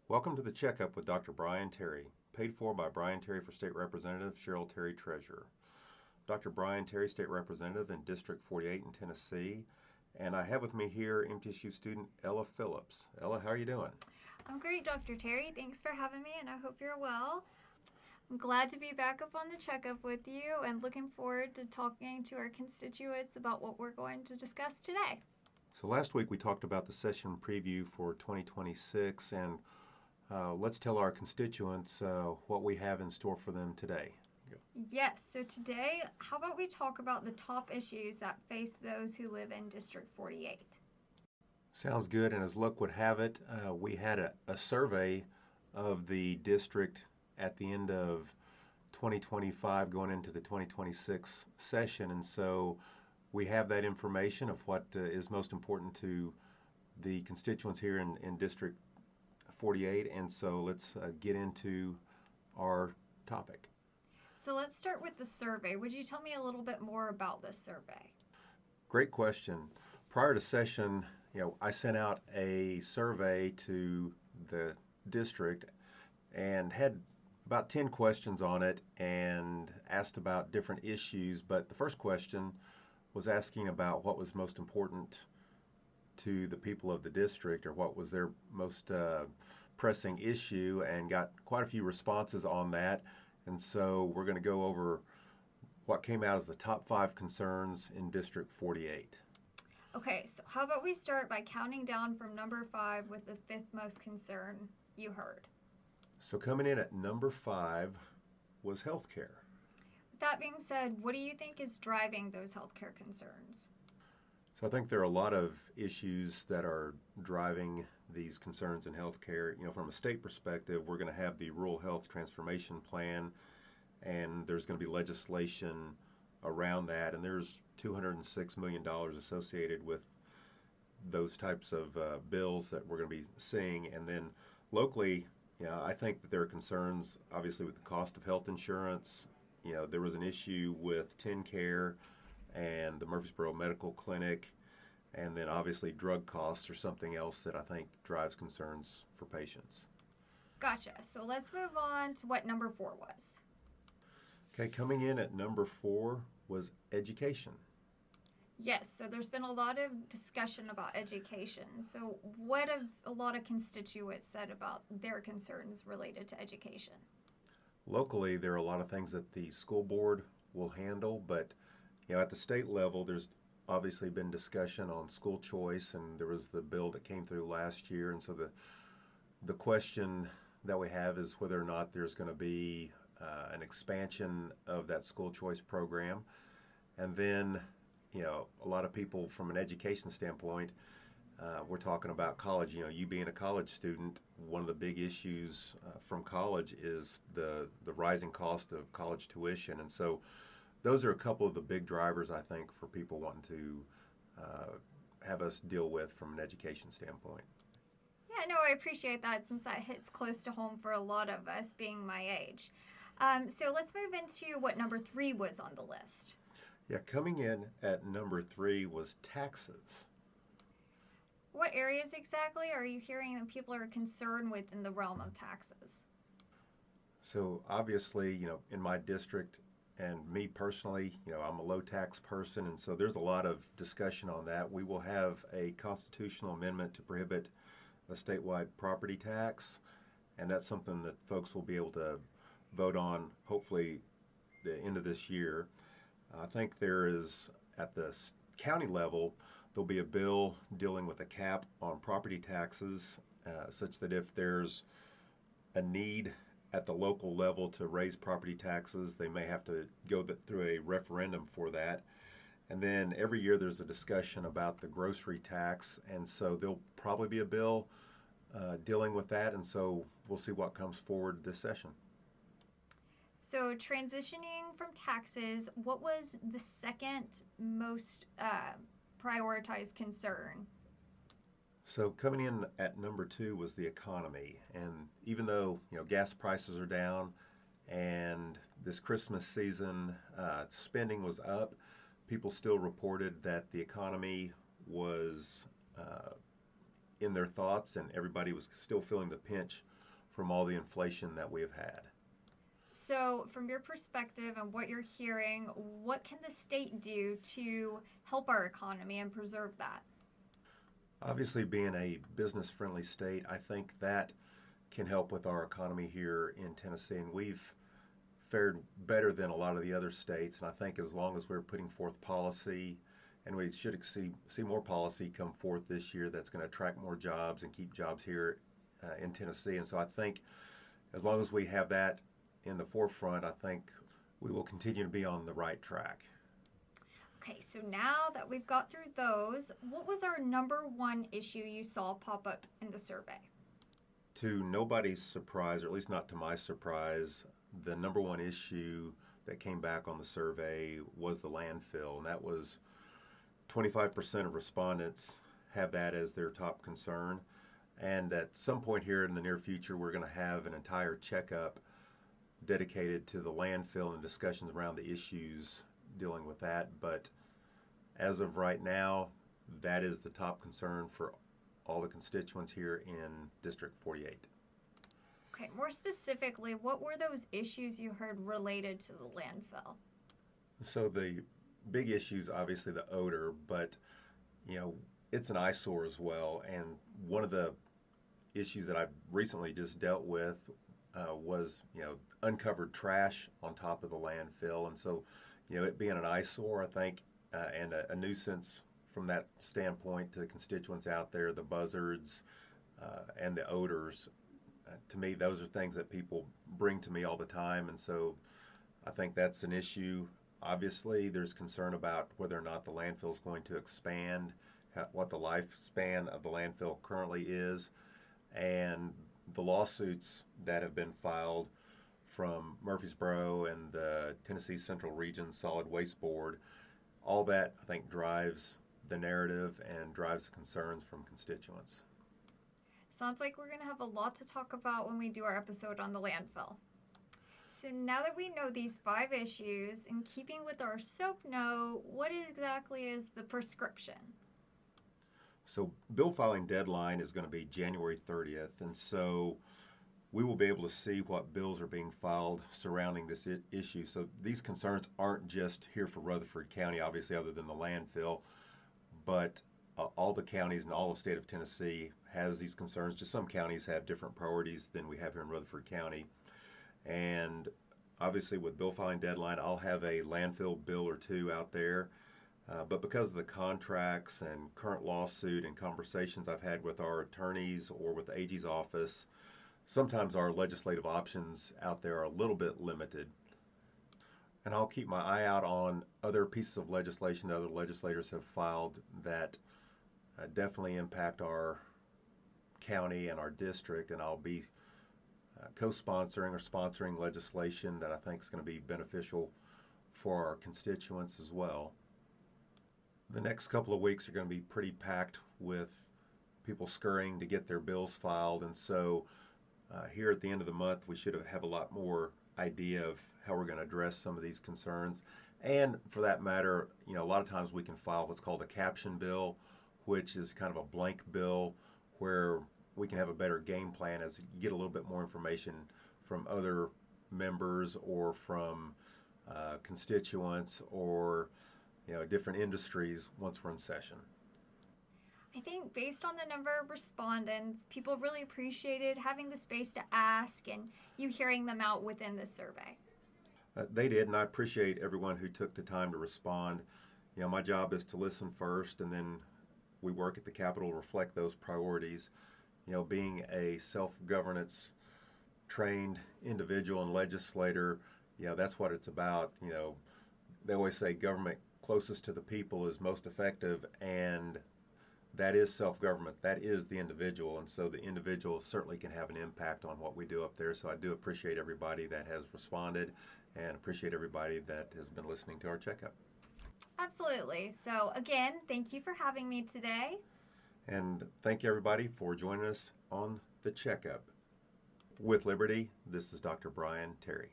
Welcome to the Checkup with Dr. Bryan Terry, paid for by Bryan Terry for State Representative, Cheryl Terry Treasurer. Dr. Bryan Terry, State Representative in District 48 in Tennessee, and I have with me here MTSU student Ella Phillips. Ella, how are you doing? I'm great, Dr. Terry. Thanks for having me, and I hope you're well. I'm glad to be back up on the Checkup with you and looking forward to talking to our constituents about what we're going to discuss today. So last week we talked about the session preview for 2026, and let's tell our constituents what we have in store for them today. Yes, so today, how about we talk about the top issues that face those who live in District 48? Sounds good, and as luck would have it, we had a survey of the district at the end of 2025 going into the 2026 session, and so we have that information of what is most important to the constituents here in District 48, and so let's get into our topic. So let's start with the survey. Would you tell me a little bit more about this survey? Great question. Prior to session, I sent out a survey to the district and had about 10 questions on it and asked about different issues, but the first question was asking about what was most important to the people of the district, or what was their most pressing issue, and got quite a few responses on that. And so we're going to go over what came out as the top 5 concerns in District 48. Okay, so how about we start by counting down from number 5 with the 5th most concern you heard? So coming in at number 5 was healthcare. With that being said, what do you think is driving those healthcare concerns? So I think there are a lot of issues that are driving these concerns in healthcare. From a state perspective, we're going to have the Rural Health Transformation Plan, and there's going to be legislation around that, and there's $206 million associated with those types of bills that we're going to be seeing. And then locally, I think that there are concerns, obviously, with the cost of health insurance. There was an issue with TennCare and the Murfreesboro Medical Clinic, and then obviously drug costs are something else that I think drives concerns for patients. Gotcha. So let's move on to what number 4 was. Okay, coming in at number 4 was education. Yes, so there's been a lot of discussion about education. So what have a lot of constituents said about their concerns related to education? Locally, there are a lot of things that the school board will handle, but at the state level, there's obviously been discussion on school choice, and there was the bill that came through last year, and so the question that we have is whether or not there's going to be an expansion of that school choice program. And then, a lot of people from an education standpoint, we're talking about college. You being a college student, one of the big issues from college is the rising cost of college tuition, and so those are a couple of the big drivers, I think, for people wanting to have us deal with from an education standpoint. Yeah, no, I appreciate that, since that hits close to home for a lot of us, being my age. So let's move into what number 3 was on the list. Yeah, coming in at number 3 was taxes. What areas exactly are you hearing that people are concerned with in the realm of taxes? So obviously, in my district, and me personally, I'm a low tax person, and so there's a lot of discussion on that. We will have a constitutional amendment to prohibit a statewide property tax, and that's something that folks will be able to vote on hopefully the end of this year. I think there is, at the county level, there'll be a bill dealing with a cap on property taxes, such that if there's a need at the local level to raise property taxes, they may have to go through a referendum for that. And then every year there's a discussion about the grocery tax, and so there'll probably be a bill dealing with that, and so we'll see what comes forward this session. So transitioning from taxes, what was the second most prioritized concern? So coming in at number 2 was the economy, and even though gas prices are down and this Christmas season spending was up, people still reported that the economy was in their thoughts, and everybody was still feeling the pinch from all the inflation that we have had. So, from your perspective and what you're hearing, what can the state do to help our economy and preserve that? Obviously, being a business-friendly state, I think that can help with our economy here in Tennessee, and we've fared better than a lot of the other states. And I think as long as we're putting forth policy, and we should see more policy come forth this year that's going to attract more jobs and keep jobs here in Tennessee. And so I think as long as we have that in the forefront, I think we will continue to be on the right track. Okay, so now that we've got through those, what was our number one issue you saw pop up in the survey? To nobody's surprise, or at least not to my surprise, the number one issue that came back on the survey was the landfill, and that was 25% of respondents have that as their top concern. And at some point here in the near future, we're going to have an entire checkup dedicated to the landfill and discussions around the issues dealing with that. But as of right now, that is the top concern for all the constituents here in District 48. Okay, more specifically, what were those issues you heard related to the landfill? So the big issue is obviously the odor, but it's an eyesore as well. And one of the issues that I've recently just dealt with was uncovered trash on top of the landfill, and so it being an eyesore, I think, and a nuisance from that standpoint to the constituents out there, the buzzards and the odors. To me, those are things that people bring to me all the time, and so I think that's an issue. Obviously, there's concern about whether or not the landfill is going to expand, what the lifespan of the landfill currently is, and the lawsuits that have been filed from Murfreesboro and the Tennessee Central Region Solid Waste Board. All that, I think, drives the narrative and drives the concerns from constituents. Sounds like we're going to have a lot to talk about when we do our episode on the landfill. So now that we know these 5 issues, in keeping with our SOAP note, what exactly is the prescription? So bill filing deadline is going to be January 30th, and so we will be able to see what bills are being filed surrounding this issue. So these concerns aren't just here for Rutherford County, obviously, other than the landfill, but all the counties and all of the state of Tennessee has these concerns. Just some counties have different priorities than we have here in Rutherford County. And obviously with bill filing deadline, I'll have a landfill bill or 2 out there. But because of the contracts and current lawsuit and conversations I've had with our attorneys or with the AG's office, sometimes our legislative options out there are a little bit limited. And I'll keep my eye out on other pieces of legislation that other legislators have filed that definitely impact our county and our district, and I'll be co-sponsoring or sponsoring legislation that I think is going to be beneficial for our constituents as well. The next couple of weeks are going to be pretty packed with people scurrying to get their bills filed, and so here at the end of the month we should have a lot more idea of how we're going to address some of these concerns. And for that matter, a lot of times we can file what's called a caption bill, which is kind of a blank bill where we can have a better game plan as you get a little bit more information from other members or from constituents or different industries once we're in session. I think based on the number of respondents, people really appreciated having the space to ask and you hearing them out within the survey. They did, and I appreciate everyone who took the time to respond. My job is to listen first, and then we work at the Capitol to reflect those priorities. Being a self-governance trained individual and legislator, that's what it's about. They always say government closest to the people is most effective, and that is self-government. That is the individual, and so the individual certainly can have an impact on what we do up there. So I do appreciate everybody that has responded and appreciate everybody that has been listening to our checkup. Absolutely. So again, thank you for having me today. And thank you everybody for joining us on the checkup. With Liberty, this is Dr. Bryan Terry.